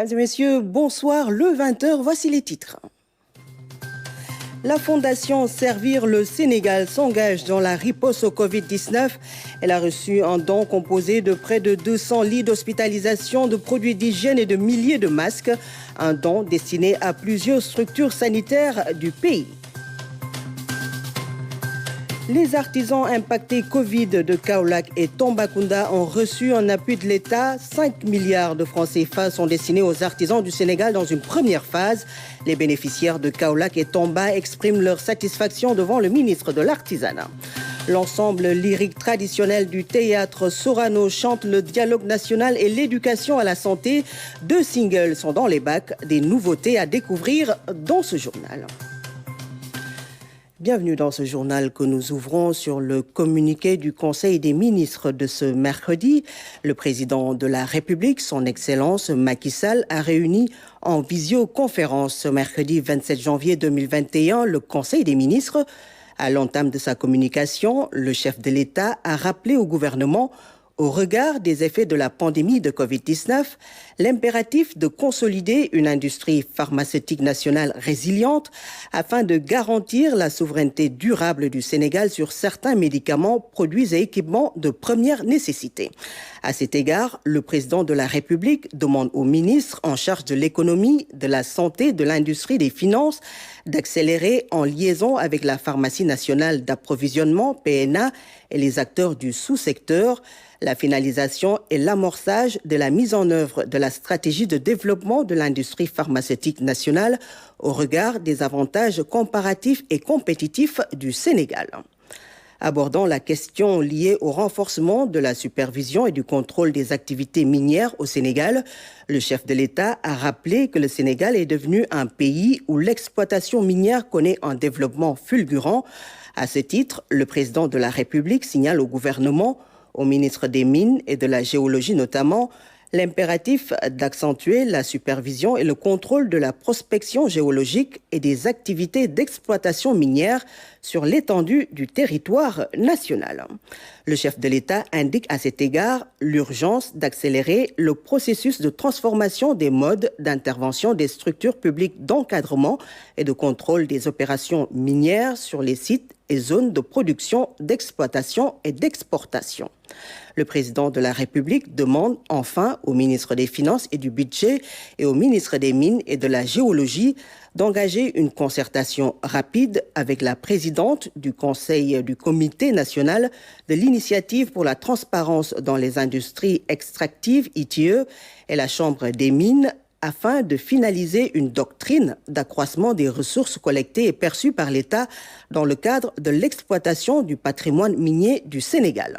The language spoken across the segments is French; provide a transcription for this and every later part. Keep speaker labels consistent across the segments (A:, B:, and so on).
A: Mesdames et messieurs, bonsoir. Le 20h, voici les titres. La Fondation Servir le Sénégal s'engage dans la riposte au Covid-19. Elle a reçu un don composé de près de 200 lits d'hospitalisation, de produits d'hygiène et de milliers de masques. Un don destiné à plusieurs structures sanitaires du pays. Les artisans impactés Covid de Kaolack et Tambacounda ont reçu en appui de l'État 5 milliards de francs CFA sont destinés aux artisans du Sénégal dans une première phase. Les bénéficiaires de Kaolack et Tamba expriment leur satisfaction devant le ministre de l'Artisanat. L'ensemble lyrique traditionnel du théâtre Sorano chante le dialogue national et l'éducation à la santé. 2 singles sont dans les bacs, des nouveautés à découvrir dans ce journal. Bienvenue dans ce journal que nous ouvrons sur le communiqué du Conseil des ministres de ce mercredi. Le président de la République, son Excellence Macky Sall, a réuni en visioconférence ce mercredi 27 janvier 2021 le Conseil des ministres. À l'entame de sa communication, le chef de l'État a rappelé au gouvernement, au regard des effets de la pandémie de Covid-19, l'impératif de consolider une industrie pharmaceutique nationale résiliente afin de garantir la souveraineté durable du Sénégal sur certains médicaments, produits et équipements de première nécessité. À cet égard, le président de la République demande aux ministres en charge de l'économie, de la santé, de l'industrie, des finances d'accélérer en liaison avec la pharmacie nationale d'approvisionnement, PNA, et les acteurs du sous-secteur, la finalisation et l'amorçage de la mise en œuvre de la stratégie de développement de l'industrie pharmaceutique nationale au regard des avantages comparatifs et compétitifs du Sénégal. Abordant la question liée au renforcement de la supervision et du contrôle des activités minières au Sénégal, le chef de l'État a rappelé que le Sénégal est devenu un pays où l'exploitation minière connaît un développement fulgurant. À ce titre, le président de la République signale au gouvernement, au ministre des Mines et de la Géologie notamment, l'impératif d'accentuer la supervision et le contrôle de la prospection géologique et des activités d'exploitation minière sur l'étendue du territoire national. Le chef de l'État indique à cet égard l'urgence d'accélérer le processus de transformation des modes d'intervention des structures publiques d'encadrement et de contrôle des opérations minières sur les sites et zones de production, d'exploitation et d'exportation. Le président de la République demande enfin au ministre des Finances et du Budget et au ministre des Mines et de la Géologie d'engager une concertation rapide avec la présidente du Conseil du Comité national de l'initiative pour la transparence dans les industries extractives, ITIE, et la Chambre des mines afin de finaliser une doctrine d'accroissement des ressources collectées et perçues par l'État dans le cadre de l'exploitation du patrimoine minier du Sénégal.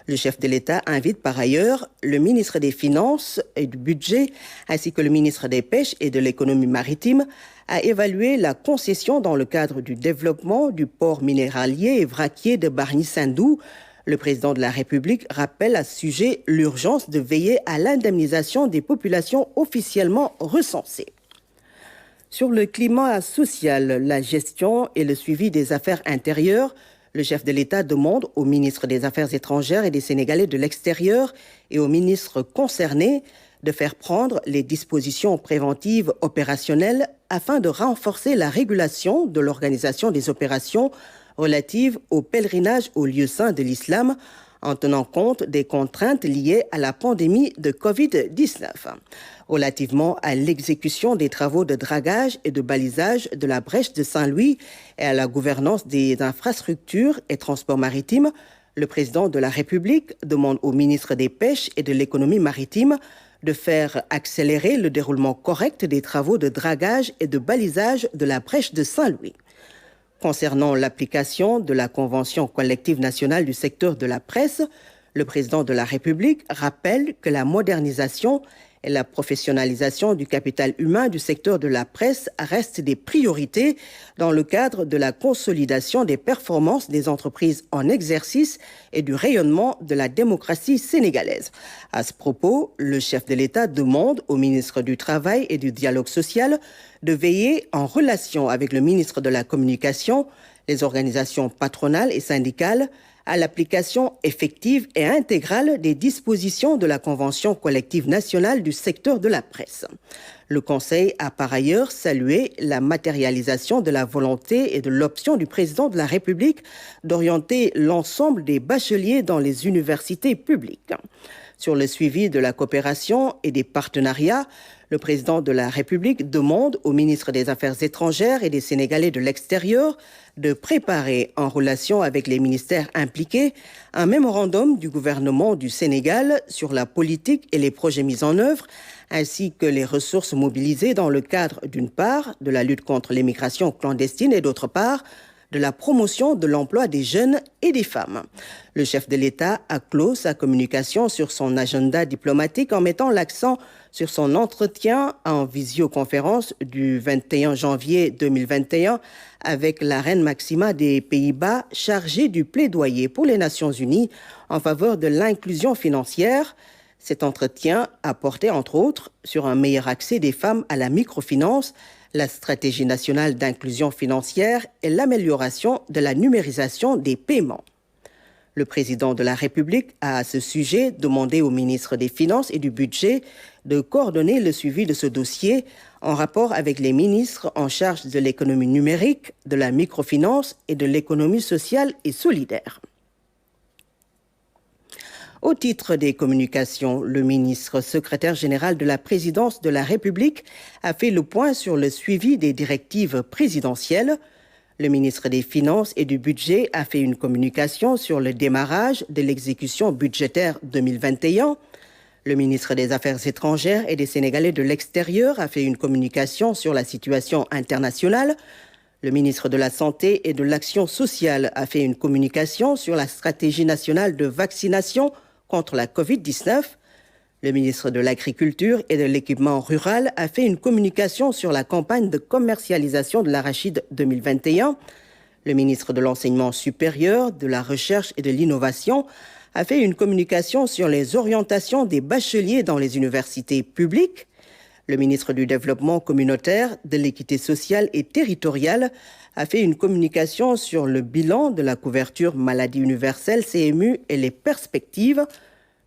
A: Le chef de l'État invite par ailleurs le ministre des Finances et du Budget ainsi que le ministre des Pêches et de l'Économie maritime à évaluer la concession dans le cadre du développement du port minéralier et vraquier de Bargny-Sendou. Le président de la République rappelle à ce sujet l'urgence de veiller à l'indemnisation des populations officiellement recensées. Sur le climat social, la gestion et le suivi des affaires intérieures, le chef de l'État demande au ministre des Affaires étrangères et des Sénégalais de l'extérieur et aux ministres concernés de faire prendre les dispositions préventives opérationnelles afin de renforcer la régulation de l'organisation des opérations relatives au pèlerinage aux lieux saints de l'islam en tenant compte des contraintes liées à la pandémie de Covid-19. Relativement à l'exécution des travaux de dragage et de balisage de la brèche de Saint-Louis et à la gouvernance des infrastructures et transports maritimes, le président de la République demande au ministre des Pêches et de l'Économie maritime de faire accélérer le déroulement correct des travaux de dragage et de balisage de la brèche de Saint-Louis. Concernant l'application de la Convention collective nationale du secteur de la presse, le président de la République rappelle que la modernisation et la professionnalisation du capital humain du secteur de la presse restent des priorités dans le cadre de la consolidation des performances des entreprises en exercice et du rayonnement de la démocratie sénégalaise. À ce propos, le chef de l'État demande au ministre du Travail et du Dialogue social de veiller en relation avec le ministre de la Communication, les organisations patronales et syndicales, à l'application effective et intégrale des dispositions de la Convention collective nationale du secteur de la presse. Le Conseil a par ailleurs salué la matérialisation de la volonté et de l'option du président de la République d'orienter l'ensemble des bacheliers dans les universités publiques. Sur le suivi de la coopération et des partenariats, le président de la République demande au ministre des Affaires étrangères et des Sénégalais de l'extérieur de préparer, en relation avec les ministères impliqués, un mémorandum du gouvernement du Sénégal sur la politique et les projets mis en œuvre, ainsi que les ressources mobilisées dans le cadre, d'une part, de la lutte contre l'immigration clandestine et d'autre part, de la promotion de l'emploi des jeunes et des femmes. Le chef de l'État a clos sa communication sur son agenda diplomatique en mettant l'accent sur son entretien en visioconférence du 21 janvier 2021 avec la reine Maxima des Pays-Bas, chargée du plaidoyer pour les Nations Unies en faveur de l'inclusion financière. Cet entretien a porté, entre autres, sur un meilleur accès des femmes à la microfinance, la stratégie nationale d'inclusion financière et l'amélioration de la numérisation des paiements. Le président de la République a à ce sujet demandé au ministre des Finances et du Budget de coordonner le suivi de ce dossier en rapport avec les ministres en charge de l'économie numérique, de la microfinance et de l'économie sociale et solidaire. Au titre des communications, le ministre secrétaire général de la présidence de la République a fait le point sur le suivi des directives présidentielles. Le ministre des Finances et du Budget a fait une communication sur le démarrage de l'exécution budgétaire 2021. Le ministre des Affaires étrangères et des Sénégalais de l'extérieur a fait une communication sur la situation internationale. Le ministre de la Santé et de l'Action sociale a fait une communication sur la stratégie nationale de vaccination contre la COVID-19. Le ministre de l'Agriculture et de l'Équipement rural a fait une communication sur la campagne de commercialisation de l'arachide 2021. Le ministre de l'Enseignement supérieur, de la Recherche et de l'Innovation a fait une communication sur les orientations des bacheliers dans les universités publiques. Le ministre du Développement communautaire, de l'équité sociale et territoriale a fait une communication sur le bilan de la couverture maladie universelle CMU et les perspectives.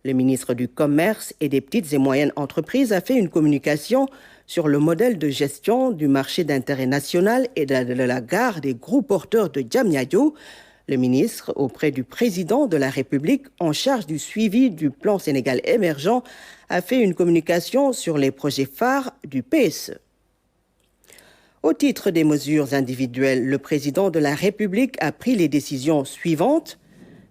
A: Le ministre du Commerce et des petites et moyennes entreprises a fait une communication sur le modèle de gestion du marché d'intérêt national et de la gare des gros porteurs de Diamniadio. Le ministre, auprès du président de la République en charge du suivi du plan Sénégal émergent, a fait une communication sur les projets phares du PSE. Au titre des mesures individuelles, le président de la République a pris les décisions suivantes.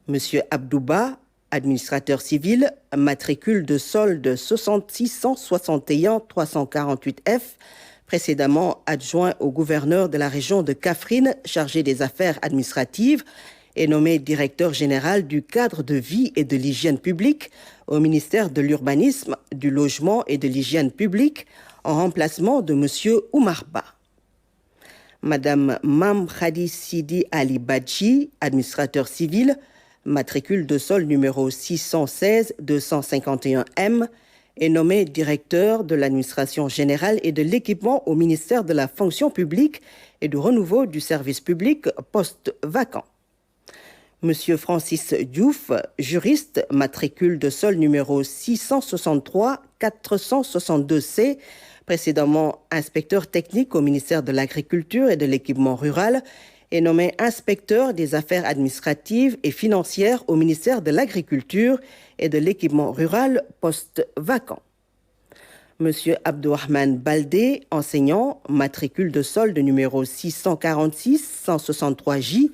A: Monsieur Abdouba, administrateur civil, matricule de solde 661 348F, précédemment adjoint au gouverneur de la région de Kaffrine, chargé des affaires administratives, est nommé directeur général du cadre de vie et de l'hygiène publique au ministère de l'Urbanisme, du Logement et de l'Hygiène publique, en remplacement de monsieur Oumar Ba. Madame Mam Khadi Sidi Ali Badji, administrateur civil, matricule de solde numéro 616 251M, est nommé directeur de l'administration générale et de l'équipement au ministère de la fonction publique et du renouveau du service public poste vacant. Monsieur Francis Diouf, juriste, matricule de solde numéro 663 462C, précédemment inspecteur technique au ministère de l'Agriculture et de l'Équipement rural, est nommé inspecteur des affaires administratives et financières au ministère de l'Agriculture et de l'Équipement rural poste vacant. Monsieur Abdourahmane Baldé, enseignant, matricule de solde numéro 646 163J,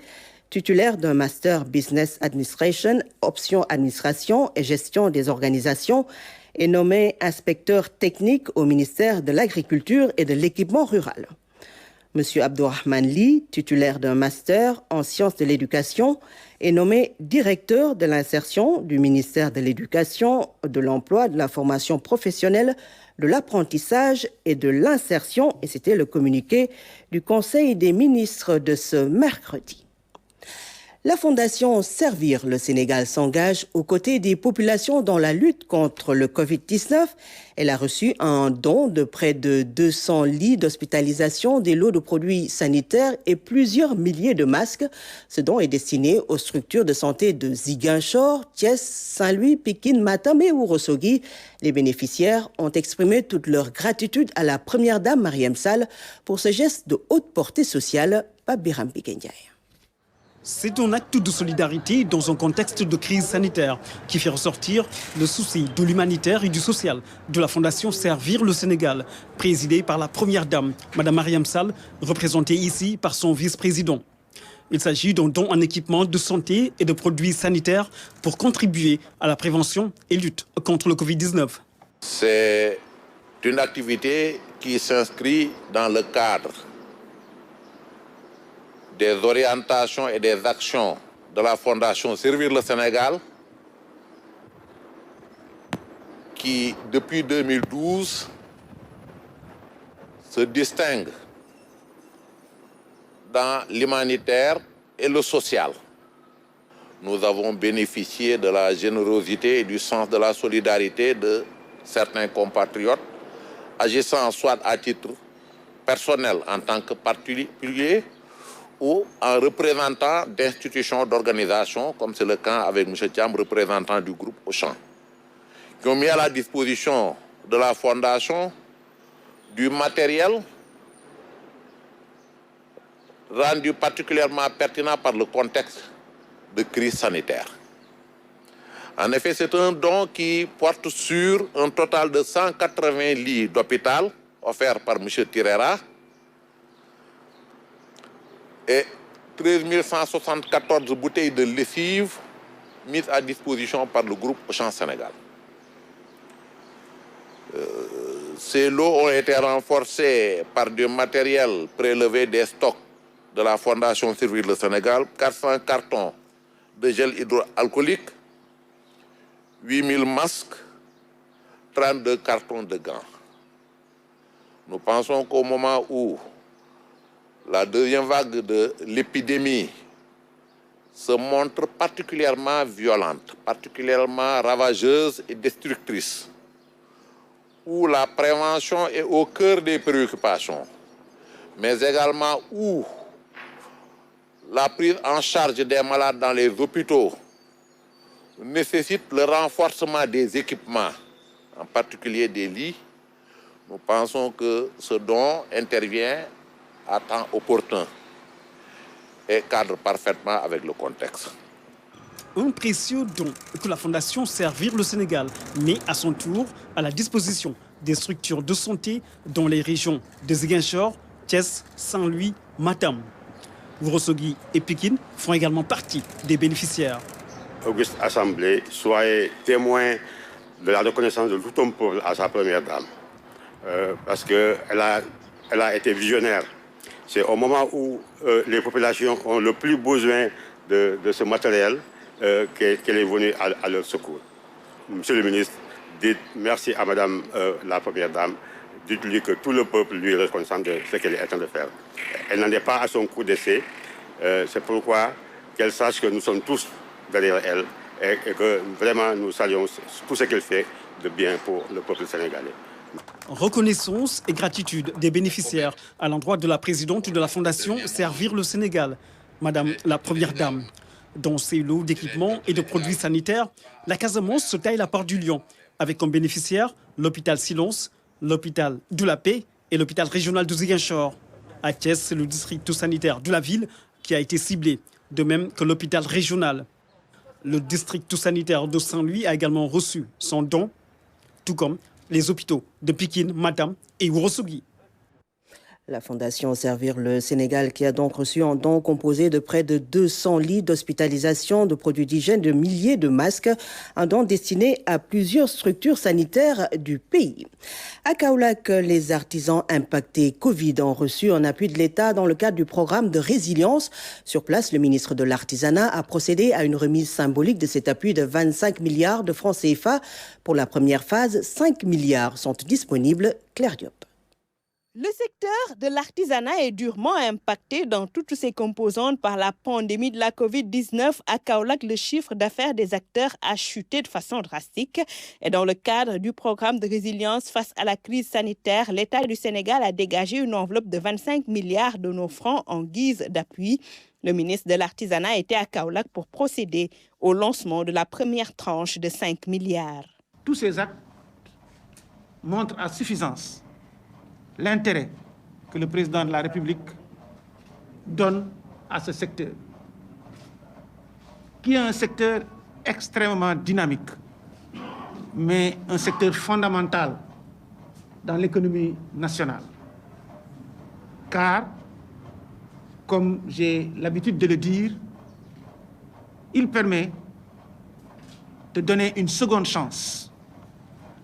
A: titulaire d'un master Business Administration, option administration et gestion des organisations, est nommé inspecteur technique au ministère de l'Agriculture et de l'Équipement rural. Monsieur Abdourahmane Ly, titulaire d'un master en sciences de l'éducation, est nommé directeur de l'insertion du ministère de l'Éducation, de l'Emploi, de la formation professionnelle, de l'apprentissage et de l'insertion, et c'était le communiqué du Conseil des ministres de ce mercredi. La Fondation Servir le Sénégal s'engage aux côtés des populations dans la lutte contre le Covid-19. Elle a reçu un don de près de 200 lits d'hospitalisation, des lots de produits sanitaires et plusieurs milliers de masques. Ce don est destiné aux structures de santé de Ziguinchor, Thiès, Saint-Louis, Pikine, Matam et Ourossogui. Les bénéficiaires ont exprimé toute leur gratitude à la première dame Mariam Sall pour ce geste de haute portée sociale. Pape Biram Pikendiaï.
B: C'est un acte de solidarité dans un contexte de crise sanitaire qui fait ressortir le souci de l'humanitaire et du social de la Fondation Servir le Sénégal, présidée par la première dame, Mme Mariam Sall, représentée ici par son vice-président. Il s'agit d'un don en équipement de santé et de produits sanitaires pour contribuer à la prévention et lutte contre le Covid-19.
C: C'est une activité qui s'inscrit dans le cadre des orientations et des actions de la Fondation Servir le Sénégal, qui, depuis 2012, se distingue dans l'humanitaire et le social. Nous avons bénéficié de la générosité et du sens de la solidarité de certains compatriotes, agissant soit à titre personnel en tant que particulier, ou en représentant d'institutions, d'organisations, comme c'est le cas avec M. Thiam, représentant du groupe Auchan, qui ont mis à la disposition de la Fondation du matériel rendu particulièrement pertinent par le contexte de crise sanitaire. En effet, c'est un don qui porte sur un total de 180 lits d'hôpital offerts par M. Tirera, et 13 174 bouteilles de lessive mises à disposition par le groupe Auchan Sénégal. Ces lots ont été renforcés par du matériel prélevé des stocks de la Fondation Servir le Sénégal, 400 cartons de gel hydroalcoolique, 8000 masques, 32 cartons de gants. Nous pensons qu'au moment où la deuxième vague de l'épidémie se montre particulièrement violente, particulièrement ravageuse et destructrice, où la prévention est au cœur des préoccupations, mais également où la prise en charge des malades dans les hôpitaux nécessite le renforcement des équipements, en particulier des lits. Nous pensons que ce don intervient à temps opportun et cadre parfaitement avec le contexte.
B: Un précieux don que la Fondation Servir le Sénégal met à son tour à la disposition des structures de santé dans les régions de Ziguinchor, Thiès, Saint-Louis, Matam. Ourossogui et Pikine font également partie des bénéficiaires.
D: Auguste Assemblée, soyez témoin de la reconnaissance de tout homme pauvre à sa première dame. Parce qu'elle a été visionnaire. C'est au moment où les populations ont le plus besoin de ce matériel qu'elle est venue à leur secours. Monsieur le ministre, dites merci à Madame la Première Dame. Dites-lui que tout le peuple lui est reconnaissant de ce qu'elle est en train de faire. Elle n'en est pas à son coup d'essai. C'est pourquoi qu'elle sache que nous sommes tous derrière elle et que vraiment nous saluons tout ce qu'elle fait de bien pour le peuple sénégalais.
B: Reconnaissance et gratitude des bénéficiaires à l'endroit de la présidente de la Fondation Servir le Sénégal, Madame la Première Dame. Dans ces lots d'équipements et de produits sanitaires, la Casamance se taille la part du lion, avec comme bénéficiaires l'hôpital Silence, l'hôpital de la Paix et l'hôpital régional de Ziguinchor. À Thiès, c'est le district sanitaire de la ville qui a été ciblé, de même que l'hôpital régional. Le district sanitaire de Saint-Louis a également reçu son don, tout comme les hôpitaux de Pikine, Matam et Ourossogui.
A: La Fondation Servir le Sénégal qui a donc reçu un don composé de près de 200 lits d'hospitalisation, de produits d'hygiène, de milliers de masques, un don destiné à plusieurs structures sanitaires du pays. À Kaolack, les artisans impactés Covid ont reçu un appui de l'État dans le cadre du programme de résilience. Sur place, le ministre de l'Artisanat a procédé à une remise symbolique de cet appui de 25 milliards de francs CFA. Pour la première phase, 5 milliards sont disponibles. Claire Diop.
E: Le secteur de l'artisanat est durement impacté dans toutes ses composantes par la pandémie de la Covid-19. À Kaolack, le chiffre d'affaires des acteurs a chuté de façon drastique. Et dans le cadre du programme de résilience face à la crise sanitaire, l'État du Sénégal a dégagé une enveloppe de 25 milliards de nos francs en guise d'appui. Le ministre de l'Artisanat était à Kaolack pour procéder au lancement de la première tranche de 5 milliards.
F: Tous ces actes montrent à suffisance l'intérêt que le président de la République donne à ce secteur, qui est un secteur extrêmement dynamique, mais un secteur fondamental dans l'économie nationale. Car, comme j'ai l'habitude de le dire, il permet de donner une seconde chance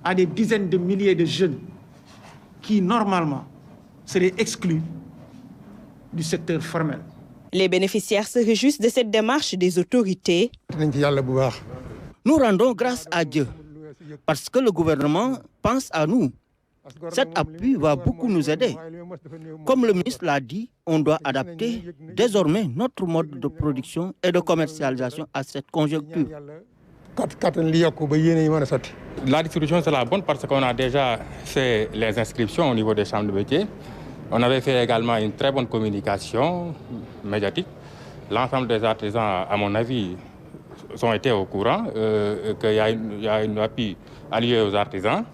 F: à des dizaines de milliers de jeunes qui, normalement, seraient exclus du secteur formel.
E: Les bénéficiaires se réjouissent de cette démarche des autorités.
G: Nous rendons grâce à Dieu parce que le gouvernement pense à nous. Cet appui va beaucoup nous aider. Comme le ministre l'a dit, on doit adapter désormais notre mode de production et de commercialisation à cette conjoncture.
H: La distribution, c'est la bonne parce qu'on a déjà fait les inscriptions au niveau des chambres de métiers. On avait fait également une très bonne communication médiatique. L'ensemble des artisans, à mon avis, ont été au courant qu'il y a une appui allié aux artisans.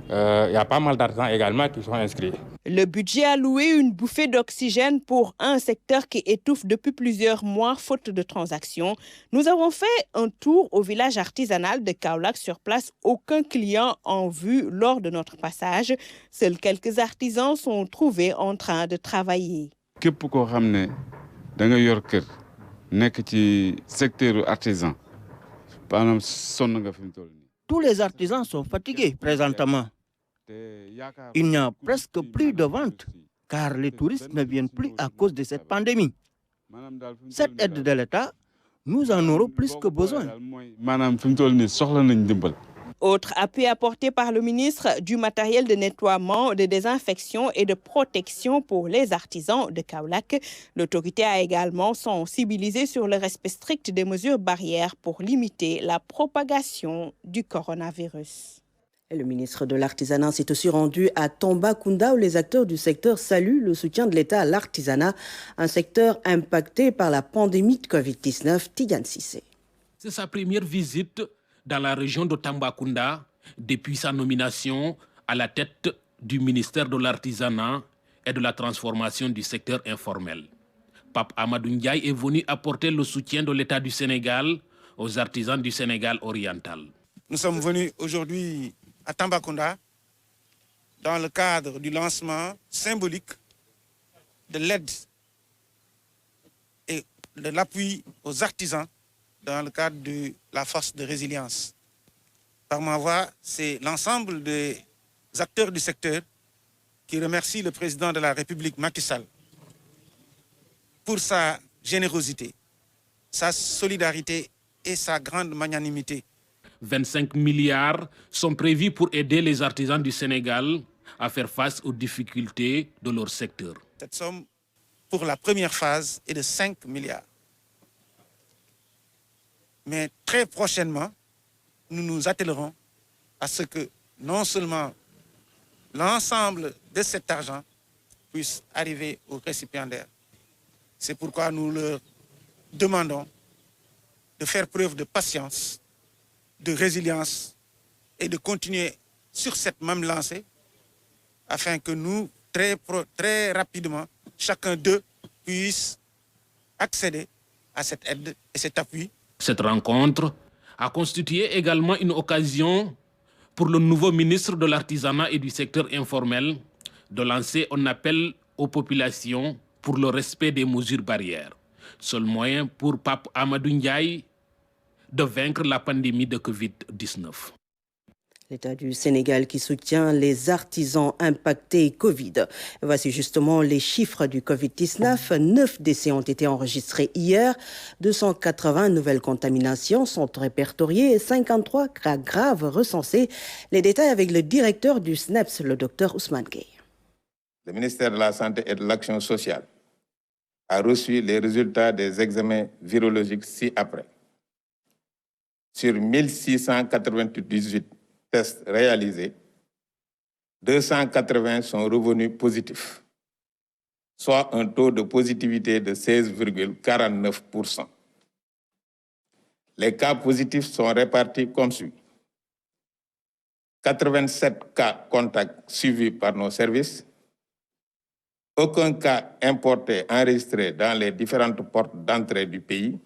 H: Il y a pas mal d'artisans également qui sont inscrits.
E: Le budget a loué une bouffée d'oxygène pour un secteur qui étouffe depuis plusieurs mois faute de transactions. Nous avons fait un tour au village artisanal de Kaolack. Sur place, aucun client en vue lors de notre passage. Seuls quelques artisans sont trouvés en train de travailler.
G: Tous les artisans sont fatigués présentement. Il n'y a presque plus de ventes car les touristes ne viennent plus à cause de cette pandémie. Cette aide de l'État, nous en aurons plus que besoin.
E: Autre appui apporté par le ministre, du matériel de nettoiement, de désinfection et de protection pour les artisans de Kaolack. L'autorité a également sensibilisé sur le respect strict des mesures barrières pour limiter la propagation du coronavirus.
A: Et le ministre de l'Artisanat s'est aussi rendu à Tambacounda où les acteurs du secteur saluent le soutien de l'État à l'artisanat, un secteur impacté par la pandémie de Covid-19. Tidiane Cissé.
I: C'est sa première visite dans la région de Tambacounda depuis sa nomination à la tête du ministère de l'Artisanat et de la transformation du secteur informel. Pape Amadou Ndiaye est venu apporter le soutien de l'État du Sénégal aux artisans du Sénégal oriental.
F: Nous sommes venus aujourd'hui à Tambacounda dans le cadre du lancement symbolique de l'aide et de l'appui aux artisans dans le cadre de la force de résilience. Par ma voix, c'est l'ensemble des acteurs du secteur qui remercient le président de la République, Macky Sall, pour sa générosité, sa solidarité et sa grande magnanimité.
I: 25 milliards sont prévus pour aider les artisans du Sénégal à faire face aux difficultés de leur secteur.
F: Cette somme, pour la première phase, est de 5 milliards. Mais très prochainement, nous nous attellerons à ce que non seulement l'ensemble de cet argent puisse arriver aux récipiendaires. C'est pourquoi nous leur demandons de faire preuve de patience, de résilience et de continuer sur cette même lancée afin que nous, très rapidement, chacun d'eux puisse accéder à cette aide et cet appui.
I: Cette rencontre a constitué également une occasion pour le nouveau ministre de l'Artisanat et du secteur informel de lancer un appel aux populations pour le respect des mesures barrières. Seul moyen pour Pape Amadou Ndiaye de vaincre la pandémie de Covid-19.
A: L'État du Sénégal qui soutient les artisans impactés Covid. Voici justement les chiffres du Covid-19. 9 décès ont été enregistrés hier. 280 nouvelles contaminations sont répertoriées et 53 cas graves recensés. Les détails avec le directeur du SNEPS, le docteur Ousmane Gueye.
J: le ministère de la Santé et de l'Action sociale a reçu les résultats des examens virologiques ci-après. Sur 1698 tests réalisés, 280 sont revenus positifs, soit un taux de positivité de 16,49%. Les cas positifs sont répartis comme suit. 87 cas contacts suivis par nos services, aucun cas importé enregistré dans les différentes portes d'entrée du pays,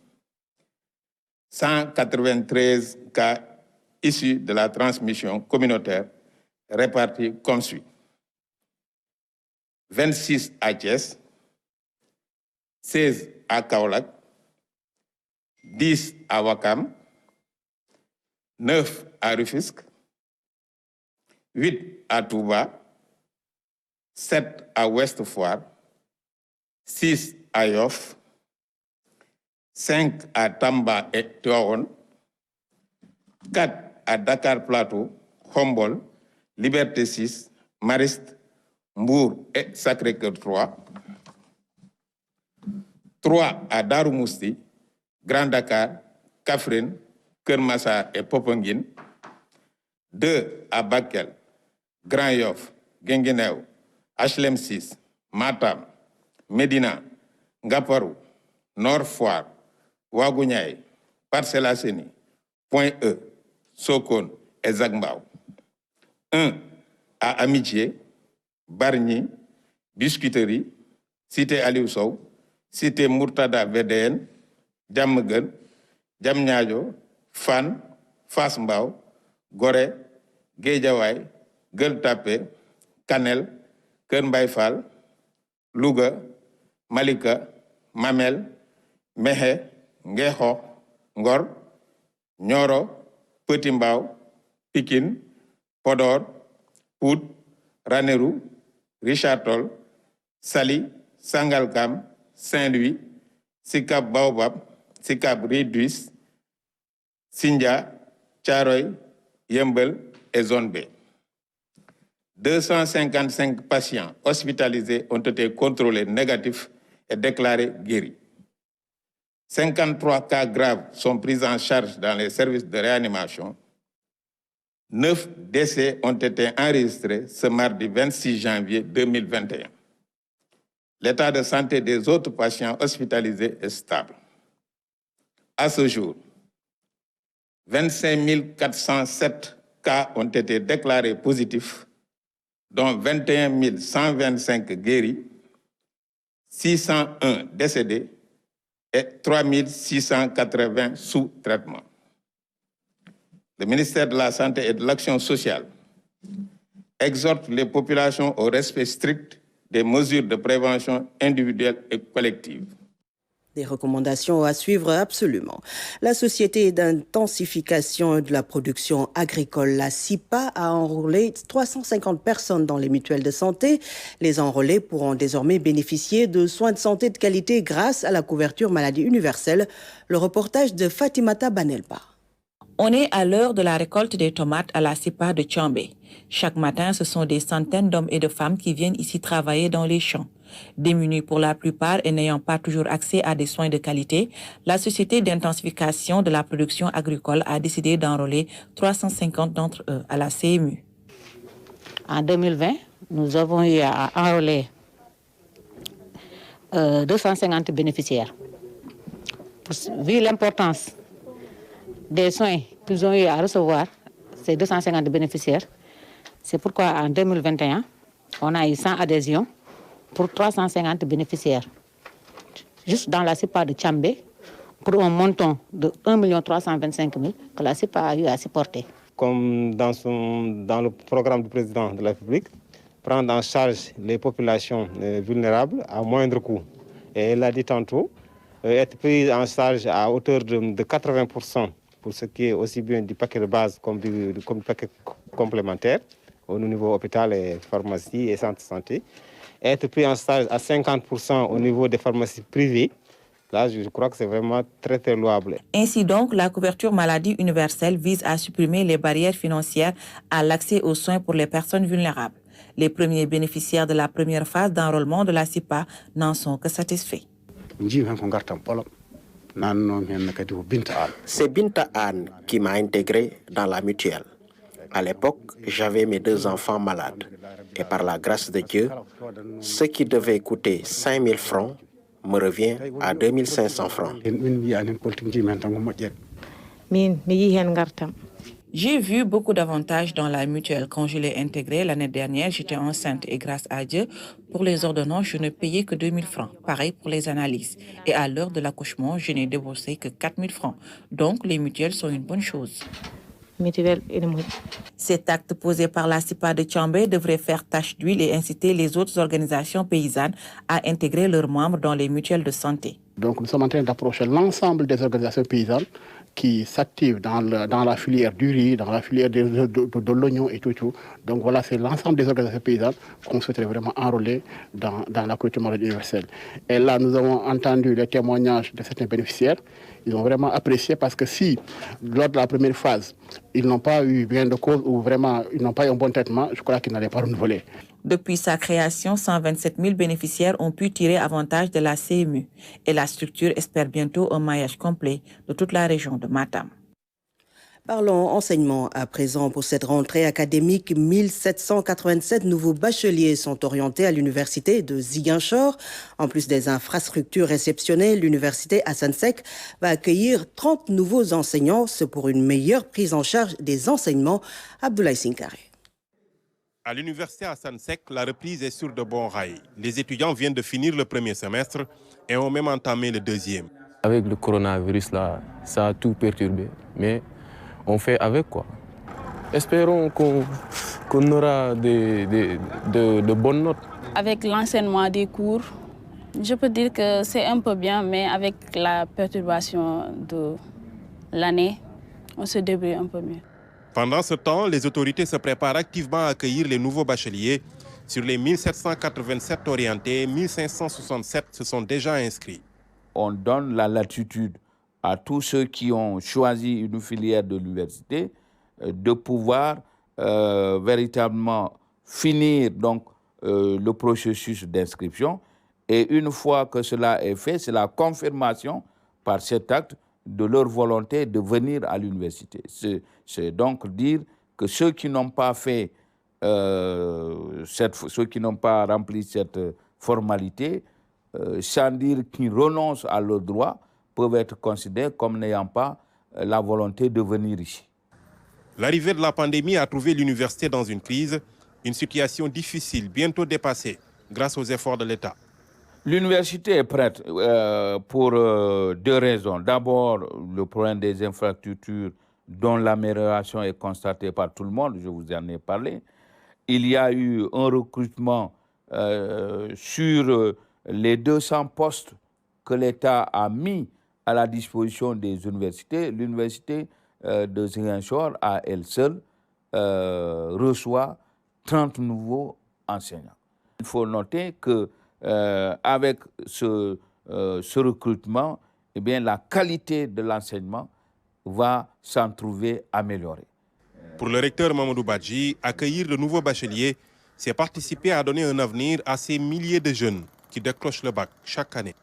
J: 193 cas issus de la transmission communautaire répartis comme suit. 26 à Thiès, 16 à Kaolack, 10 à Ouakam, 9 à Rufisque, 8 à Touba, 7 à Ouest Foire, 6 à Yoff, 5 à Tamba et Tivaouane, 4 à Dakar Plateau, Khombol, Liberté 6, Mariste, Mbour et Sacré-Cœur 3, 3 à Darou Mousty, Grand Dakar, Kaffrine, Keur Massar et Popenguine, 2 à Bakel, Grand Yoff, Guinguinéo, HLM 6, Matam, Médina, Ngaparou, Nord Foire, Ouagouniaï, Parcelles Assainies, Point-E, Sokone et Zagbao. 1 à Amitié, Bargny, Biscuiterie, Cité Aliou Sow, Cité Murtada VDN, Diamaguène, Diamniadio, Fann, Fass Mbao, Gorée, Guédiawaye, Gueule Tapée, Kanel, Keur Mbaye Fall, Louga, Malika, Mamel, Mékhé, Nguékokh, Ngor, Nioro, Petit Mbao, Pikine, Podor, Pout, Ranérou, Richard Toll, Saly, Sangalkam, Saint-Louis, Sicap Baobab, Sicap Rydhies, Sindia, Thiaroye, Yeumbeul et Zone B. 255 patients hospitalisés ont été contrôlés négatifs et déclarés guéris. 53 cas graves sont pris en charge dans les services de réanimation. 9 décès ont été enregistrés ce mardi 26 janvier 2021. L'état de santé des autres patients hospitalisés est stable. À ce jour, 25 407 cas ont été déclarés positifs, dont 21 125 guéris, 601 décédés et 3 680 sous traitement. Le ministère de la Santé et de l'Action sociale exhorte les populations au respect strict des mesures de prévention individuelle et collective.
A: Des recommandations à suivre absolument. La Société d'intensification de la production agricole, la SIPA, a enrôlé 350 personnes dans les mutuelles de santé. Les enrôlés pourront désormais bénéficier de soins de santé de qualité grâce à la couverture maladie universelle. Le reportage de Fatimata Banelba.
K: On est à l'heure de la récolte des tomates à la SIPA de Tchambé. Chaque matin, ce sont des centaines d'hommes et de femmes qui viennent ici travailler dans les champs. Démunis pour la plupart et n'ayant pas toujours accès à des soins de qualité, la Société d'intensification de la production agricole a décidé d'enrôler 350 d'entre eux à la CMU.
L: En 2020, nous avons eu à enrôler 250 bénéficiaires. Vu l'importance des soins qu'ils ont eu à recevoir, ces 250 bénéficiaires, c'est pourquoi en 2021, on a eu 100 adhésions pour 350 bénéficiaires. Juste dans la SIPA de Tchambé, pour un montant de 1 325 000 que la SIPA a eu à supporter.
M: Comme dans le programme du président de la République, prendre en charge les populations vulnérables à moindre coût. Et elle l'a dit tantôt, être prise en charge à hauteur de 80% pour ce qui est aussi bien du paquet de base comme du paquet complémentaire au niveau hôpital et pharmacie et centre de santé. Être pris en charge à 50% au niveau des pharmacies privées, là, je crois que c'est vraiment très, très louable.
K: Ainsi donc, la couverture maladie universelle vise à supprimer les barrières financières à l'accès aux soins pour les personnes vulnérables. Les premiers bénéficiaires de la première phase d'enrôlement de la CIPA n'en sont que satisfaits.
N: C'est Binta Anne qui m'a intégré dans la mutuelle. À l'époque, j'avais mes 2 enfants malades. Et par la grâce de Dieu, ce qui devait coûter 5 000 francs me revient à 2 500 francs.
K: J'ai vu beaucoup d'avantages dans la mutuelle. Quand je l'ai intégrée l'année dernière, j'étais enceinte et grâce à Dieu, pour les ordonnances, je ne payais que 2 000 francs. Pareil pour les analyses. Et à l'heure de l'accouchement, je n'ai déboursé que 4 000 francs. Donc, les mutuelles sont une bonne chose. Cet acte posé par la CIPA de Tchambé devrait faire tache d'huile et inciter les autres organisations paysannes à intégrer leurs membres dans les mutuelles de santé.
O: Donc nous sommes en train d'approcher l'ensemble des organisations paysannes qui s'activent dans la filière du riz, dans la filière de l'oignon et tout. Donc voilà, c'est l'ensemble des organisations paysannes qu'on souhaiterait vraiment enrôler dans la couverture maladie universelle. Et là, nous avons entendu les témoignages de certains bénéficiaires. Ils ont vraiment apprécié parce que si, lors de la première phase, ils n'ont pas eu bien de cause ou vraiment ils n'ont pas eu un bon traitement, je crois qu'ils n'allaient pas renouveler.
K: Depuis sa création, 127 000 bénéficiaires ont pu tirer avantage de la CMU et la structure espère bientôt un maillage complet de toute la région de Matam.
A: Parlons enseignement à présent. Pour cette rentrée académique, 1787 nouveaux bacheliers sont orientés à l'université de Ziguinchor. En plus des infrastructures réceptionnées, l'université Assane Seck va accueillir 30 nouveaux enseignants. C'est pour une meilleure prise en charge des enseignements. Abdoulaye Sinkare.
P: À l'université Assane Seck, la reprise est sur de bons rails. Les étudiants viennent de finir le premier semestre et ont même entamé le deuxième.
Q: Avec le coronavirus, là, ça a tout perturbé. Mais on fait avec, quoi. Espérons qu'on aura de bonnes notes.
R: Avec l'enseignement des cours, je peux dire que c'est un peu bien, mais avec la perturbation de l'année, on se débrouille un peu mieux.
P: Pendant ce temps, les autorités se préparent activement à accueillir les nouveaux bacheliers. Sur les 1787 orientés, 1567 se sont déjà inscrits.
S: On donne la latitude à tous ceux qui ont choisi une filière de l'université de pouvoir véritablement finir donc, le processus d'inscription. Et une fois que cela est fait, c'est la confirmation par cet acte de leur volonté de venir à l'université. C'est donc dire que ceux qui n'ont pas fait, ceux qui n'ont pas rempli cette formalité, sans dire qu'ils renoncent à leurs droits, peuvent être considérés comme n'ayant pas la volonté de venir ici.
P: L'arrivée de la pandémie a trouvé l'université dans une crise, une situation difficile, bientôt dépassée, grâce aux efforts de l'État.
S: L'université est prête pour 2 raisons. D'abord, le problème des infrastructures dont l'amélioration est constatée par tout le monde, je vous en ai parlé. Il y a eu un recrutement sur les 200 postes que l'État a mis à la disposition des universités. L'université de Ziguinchor, à elle seule, reçoit 30 nouveaux enseignants. Il faut noter que avec ce recrutement, eh bien, la qualité de l'enseignement va s'en trouver améliorée.
P: Pour le recteur Mamadou Badji, accueillir de nouveaux bacheliers, c'est participer à donner un avenir à ces milliers de jeunes qui décrochent le bac chaque année.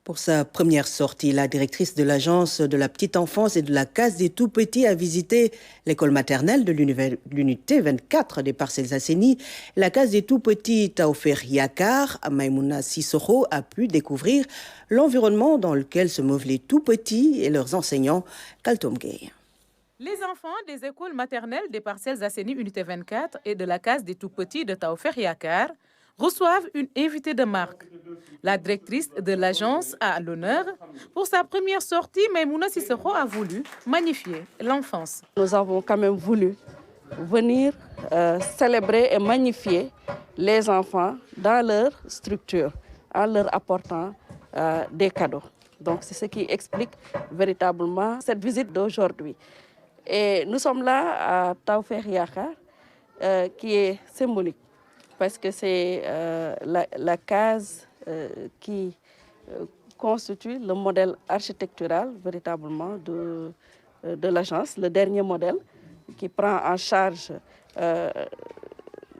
A: Pour sa première sortie, la directrice de l'agence de la petite enfance et de la case des tout-petits a visité l'école maternelle de l'unité 24 des Parcelles Assainies. La case des tout-petits Taofer Yakar, Maïmouna Sissoko, a pu découvrir l'environnement dans lequel se meuvent les tout-petits et leurs enseignants. Kaltom Gay.
T: Les enfants des écoles maternelles des Parcelles Assainies unité 24 et de la case des tout-petits de Taofer Yakar reçoivent une invitée de marque. La directrice de l'agence a l'honneur. Pour sa première sortie, Maïmouna Sissoko a voulu magnifier l'enfance.
U: Nous avons quand même voulu venir célébrer et magnifier les enfants dans leur structure, en leur apportant des cadeaux. Donc c'est ce qui explique véritablement cette visite d'aujourd'hui. Et nous sommes là à Taofer Yakar, qui est symbolique, parce que c'est la case qui constitue le modèle architectural véritablement de l'agence, le dernier modèle qui prend en charge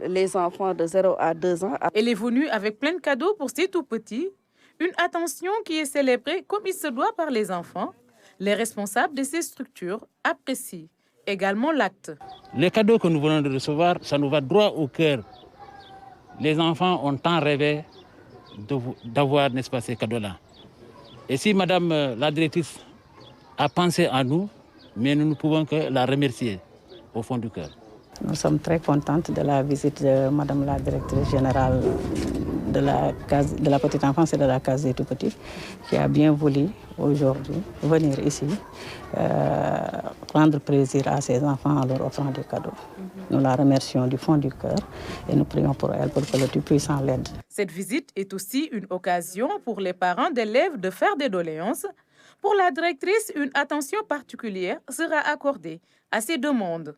U: les enfants de 0 à 2 ans.
T: Elle est venue avec plein de cadeaux pour ces tout-petits, une attention qui est célébrée comme il se doit par les enfants. Les responsables de ces structures apprécient également l'acte.
C: Les cadeaux que nous venons de recevoir, ça nous va droit au cœur. Les enfants ont tant rêvé d'avoir, n'est-ce pas, ces cadeaux-là. Et si Madame la directrice a pensé à nous, mais nous ne pouvons que la remercier au fond du cœur.
L: Nous sommes très contentes de la visite de Madame la directrice générale de la petite enfance et de la case des tout-petits, qui a bien voulu aujourd'hui venir ici rendre plaisir à ses enfants en leur offrant des cadeaux. Nous la remercions du fond du cœur et nous prions pour elle, pour que le Tout-Puissant l'aide.
T: Cette visite est aussi une occasion pour les parents d'élèves de faire des doléances. Pour la directrice, une attention particulière sera accordée à ces demandes.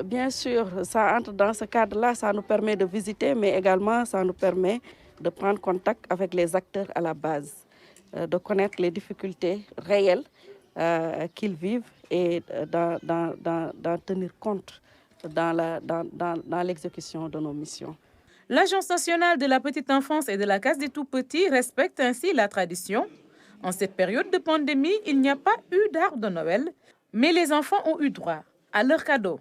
U: Bien sûr, ça entre dans ce cadre-là, ça nous permet de visiter, mais également ça nous permet de prendre contact avec les acteurs à la base, de connaître les difficultés réelles qu'ils vivent et d'en tenir compte dans l'exécution de nos missions.
T: L'Agence nationale de la petite enfance et de la case des tout-petits respecte ainsi la tradition. En cette période de pandémie, il n'y a pas eu d'arbre de Noël, mais les enfants ont eu droit à leurs cadeaux.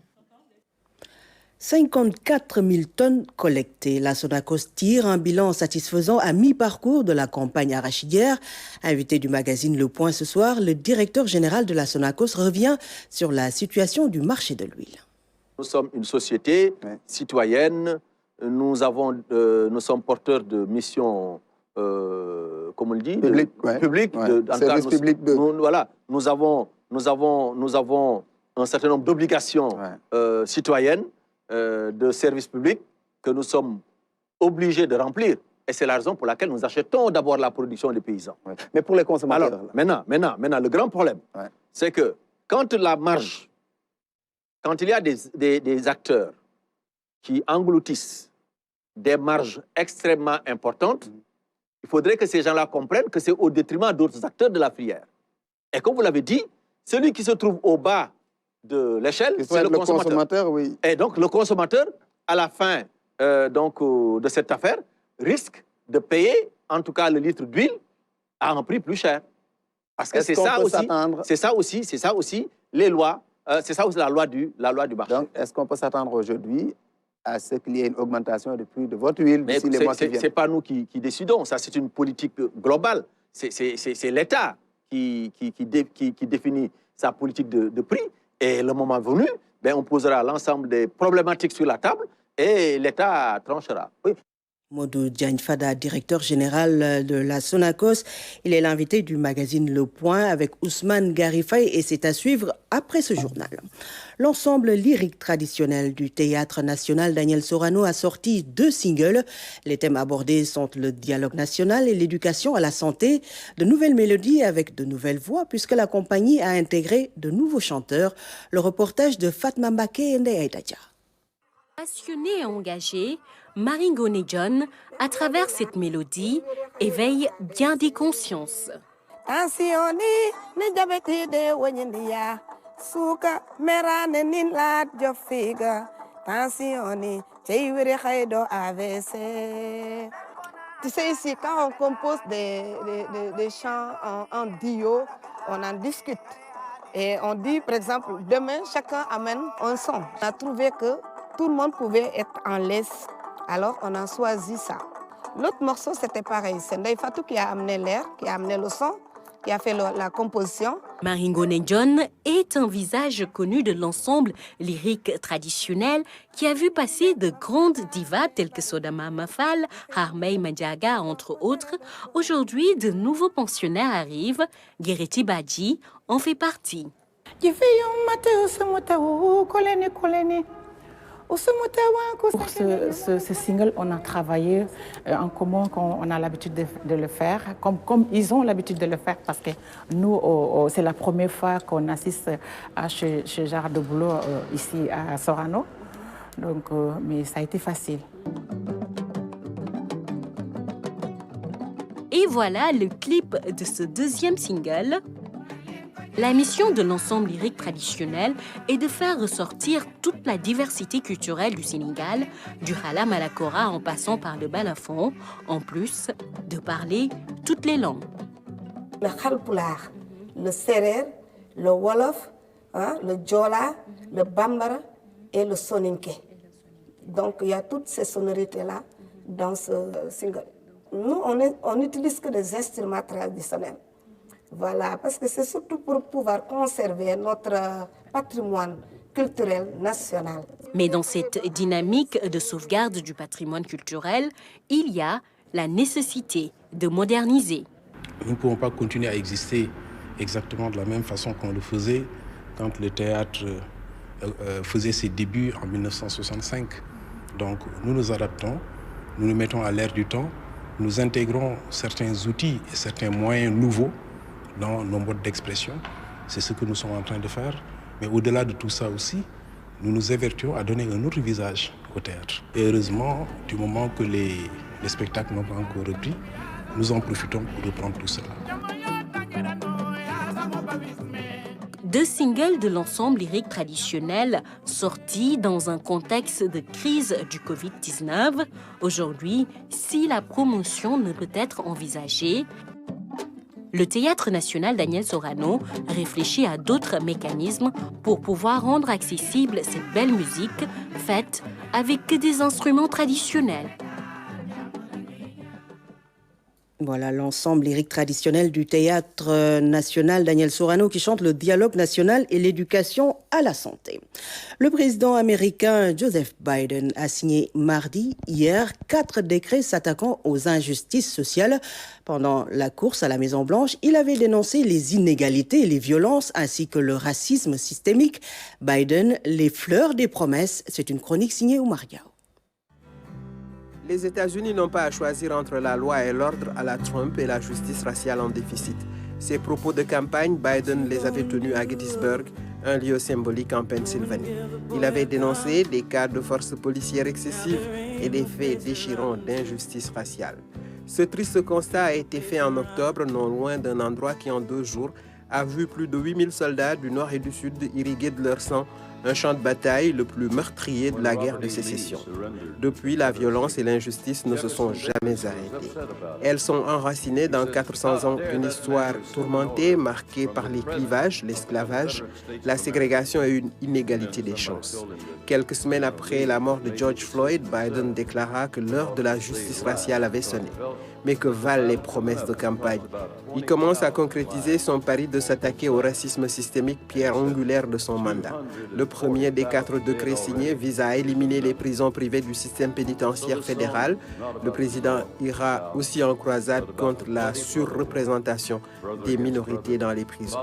A: 54 000 tonnes collectées. La Sonacos tire un bilan satisfaisant à mi-parcours de la campagne arachidière. Invité du magazine Le Point ce soir, le directeur général de la Sonacos revient sur la situation du marché de l'huile.
V: Nous sommes une société citoyenne. Nous sommes porteurs de missions, comme on le dit, publiques.
W: Service public.
V: Nous avons un certain nombre d'obligations citoyennes de services publics que nous sommes obligés de remplir. Et c'est la raison pour laquelle nous achetons d'abord la production des paysans.
W: Mais pour les consommateurs...
V: Alors, maintenant, le grand problème, c'est que quand la marge, quand il y a des acteurs qui engloutissent des marges extrêmement importantes, il faudrait que ces gens-là comprennent que c'est au détriment d'autres acteurs de la filière. Et comme vous l'avez dit, celui qui se trouve au bas de l'échelle, c'est le consommateur.
W: Oui.
V: Et donc, le consommateur, à la fin de cette affaire, risque de payer, en tout cas, le litre d'huile à un prix plus cher. Parce que c'est ça aussi, les lois, c'est ça aussi la loi du marché.
W: Donc, est-ce qu'on peut s'attendre aujourd'hui à ce qu'il y ait une augmentation du prix de votre huile d'ici les mois qui viennent?
V: Ce n'est pas nous qui décidons, ça c'est une politique globale. C'est l'État qui définit sa politique de prix. Et le moment venu, on posera l'ensemble des problématiques sur la table et l'État tranchera. Oui.
A: Modou Diagne Fada, directeur général de la Sonacos. Il est l'invité du magazine Le Point avec Ousmane Garifay et c'est à suivre après ce journal. L'ensemble lyrique traditionnel du Théâtre national Daniel Sorano a sorti 2 singles. Les thèmes abordés sont le dialogue national et l'éducation à la santé. De nouvelles mélodies avec de nouvelles voix puisque la compagnie a intégré de nouveaux chanteurs. Le reportage de Fatma Mbake et Ndeye.
X: Passionnée et engagée, Marie Ngoné John, à travers cette mélodie, éveille bien des consciences.
U: Tu sais, ici, quand on compose des chants en duo, on en discute. Et on dit, par exemple, demain, chacun amène un son. On a trouvé que tout le monde pouvait être en laisse. Alors, on a choisi ça. L'autre morceau, c'était pareil. C'est Ndeye Fatou qui a amené l'air, qui a amené le son, qui a fait la composition.
X: Marie Ngoné John est un visage connu de l'ensemble lyrique traditionnel qui a vu passer de grandes divas telles que Sodama Mafal, Harmey Madiaga, entre autres. Aujourd'hui, de nouveaux pensionnaires arrivent. Guériti Badji en fait partie.
L: Pour ce single, on a travaillé en commun, on a l'habitude de le faire, comme ils ont l'habitude de le faire, parce que nous, c'est la première fois qu'on assiste à ce genre de boulot ici à Sorano. Donc, mais ça a été facile.
X: Et voilà le clip de ce 2e single. La mission de l'ensemble lyrique traditionnel est de faire ressortir toute la diversité culturelle du Sénégal, du halam à la kora en passant par le balafon, en plus de parler toutes les langues.
B: Le Halpulaar, le Serer, le Wolof, le Djola, le Bambara et le Soninké. Donc il y a toutes ces sonorités-là dans ce single. Nous, on n'utilise que des instruments traditionnels. Voilà, parce que c'est surtout pour pouvoir conserver notre patrimoine culturel national.
X: Mais dans cette dynamique de sauvegarde du patrimoine culturel, il y a la nécessité de moderniser.
D: Nous ne pouvons pas continuer à exister exactement de la même façon qu'on le faisait quand le théâtre faisait ses débuts en 1965. Donc nous nous adaptons, nous nous mettons à l'ère du temps, nous intégrons certains outils et certains moyens nouveaux dans nos modes d'expression. C'est ce que nous sommes en train de faire. Mais au-delà de tout ça aussi, nous nous évertuons à donner un autre visage au théâtre. Et heureusement, du moment que les spectacles n'ont pas encore repris, nous en profitons pour reprendre tout cela.
X: 2 singles de l'ensemble lyrique traditionnel sortis dans un contexte de crise du Covid-19. Aujourd'hui, si la promotion ne peut être envisagée, le Théâtre national Daniel Sorano réfléchit à d'autres mécanismes pour pouvoir rendre accessible cette belle musique faite avec des instruments traditionnels.
A: Voilà l'ensemble lyrique traditionnel du Théâtre national Daniel Sorano qui chante le dialogue national et l'éducation à la santé. Le président américain Joseph Biden a signé mardi, hier, 4 décrets s'attaquant aux injustices sociales. Pendant la course à la Maison-Blanche, il avait dénoncé les inégalités et les violences ainsi que le racisme systémique. Biden, les fleurs des promesses, c'est une chronique signée Oumar Diaw.
G: Les États-Unis n'ont pas à choisir entre la loi et l'ordre à la Trump et la justice raciale en déficit. Ces propos de campagne, Biden les avait tenus à Gettysburg, un lieu symbolique en Pennsylvanie. Il avait dénoncé des cas de force policière excessive et des faits déchirants d'injustice raciale. Ce triste constat a été fait en octobre, non loin d'un endroit qui, en 2 jours, a vu plus de 8000 soldats du nord et du sud irrigués de leur sang, un champ de bataille le plus meurtrier de la guerre de sécession. Depuis, la violence et l'injustice ne se sont jamais arrêtées. Elles sont enracinées dans 400 ans d'une histoire tourmentée, marquée par les clivages, l'esclavage, la ségrégation et une inégalité des chances. Quelques semaines après la mort de George Floyd, Biden déclara que l'heure de la justice raciale avait sonné. Mais que valent les promesses de campagne? Il commence à concrétiser son pari de s'attaquer au racisme systémique, pierre angulaire de son mandat. Le premier des 4 décrets signés vise à éliminer les prisons privées du système pénitentiaire fédéral. Le président ira aussi en croisade contre la surreprésentation des minorités dans les prisons.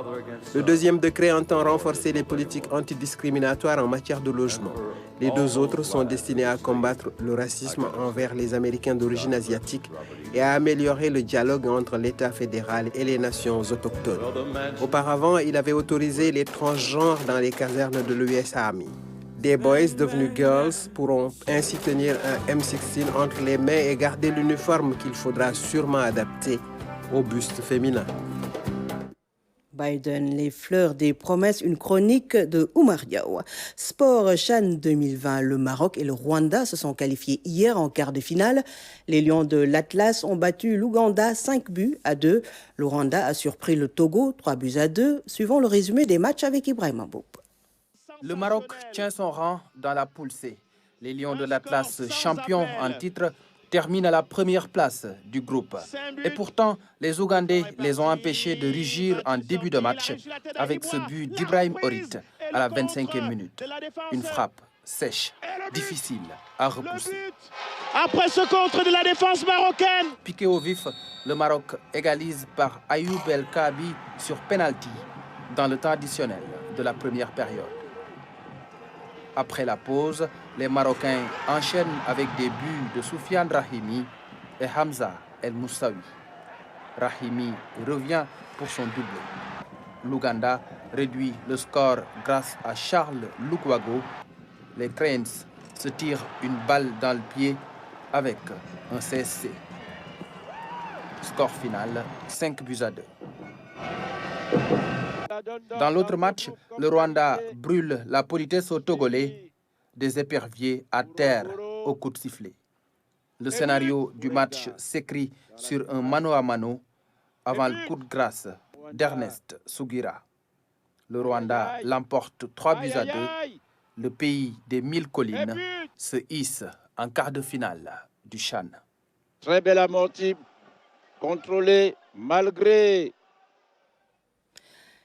G: Le deuxième décret entend renforcer les politiques antidiscriminatoires en matière de logement. Les 2 autres sont destinés à combattre le racisme envers les Américains d'origine asiatique et à améliorer le dialogue entre l'État fédéral et les nations autochtones. Auparavant, il avait autorisé les transgenres dans les casernes de l'US Army. Des boys devenus girls pourront ainsi tenir un M16 entre les mains et garder l'uniforme qu'il faudra sûrement adapter au buste féminin.
A: Biden, les fleurs des promesses, une chronique de Oumar Diaw. Sport CHAN 2020, le Maroc et le Rwanda se sont qualifiés hier en quart de finale. Les Lions de l'Atlas ont battu l'Ouganda 5-2. Le Rwanda a surpris le Togo 3-2, suivant le résumé des matchs avec Ibrahim Aboub.
H: Le Maroc tient son rang dans la poule C. Les Lions de l'Atlas, champions en titre, terminent à la première place du groupe. Et pourtant, les Ougandais les ont empêchés de rugir en début de match avec ce but d'Ibrahim Orit à la 25e minute. Une frappe sèche, difficile à repousser.
Y: Après ce contre de la défense marocaine.
H: Piqué au vif, le Maroc égalise par Ayoub El Kaabi sur penalty dans le temps additionnel de la première période. Après la pause, les Marocains enchaînent avec des buts de Soufiane Rahimi et Hamza El Moussaoui. Rahimi revient pour son doublé. L'Ouganda réduit le score grâce à Charles Lukwago. Les Cranes se tirent une balle dans le pied avec un CSC. Score final, 5-2. Dans l'autre match, le Rwanda brûle la politesse aux Togolais, des éperviers à terre au coup de sifflet. Le scénario du match s'écrit sur un mano à mano avant le coup de grâce d'Ernest Sugira. Le Rwanda l'emporte 3-2. Le pays des 1000 collines se hisse en quart de finale du CHAN.
Y: Très belle amortie, contrôlée malgré.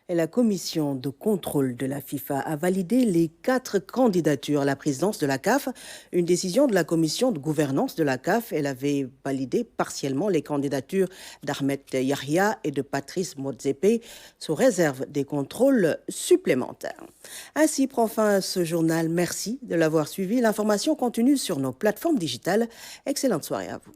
A: Et la commission de contrôle de la FIFA a validé les 4 candidatures à la présidence de la CAF. Une décision de la commission de gouvernance de la CAF. Elle avait validé partiellement les candidatures d'Ahmed Yahya et de Patrice Motsepe sous réserve des contrôles supplémentaires. Ainsi prend fin ce journal. Merci de l'avoir suivi. L'information continue sur nos plateformes digitales. Excellente soirée à vous.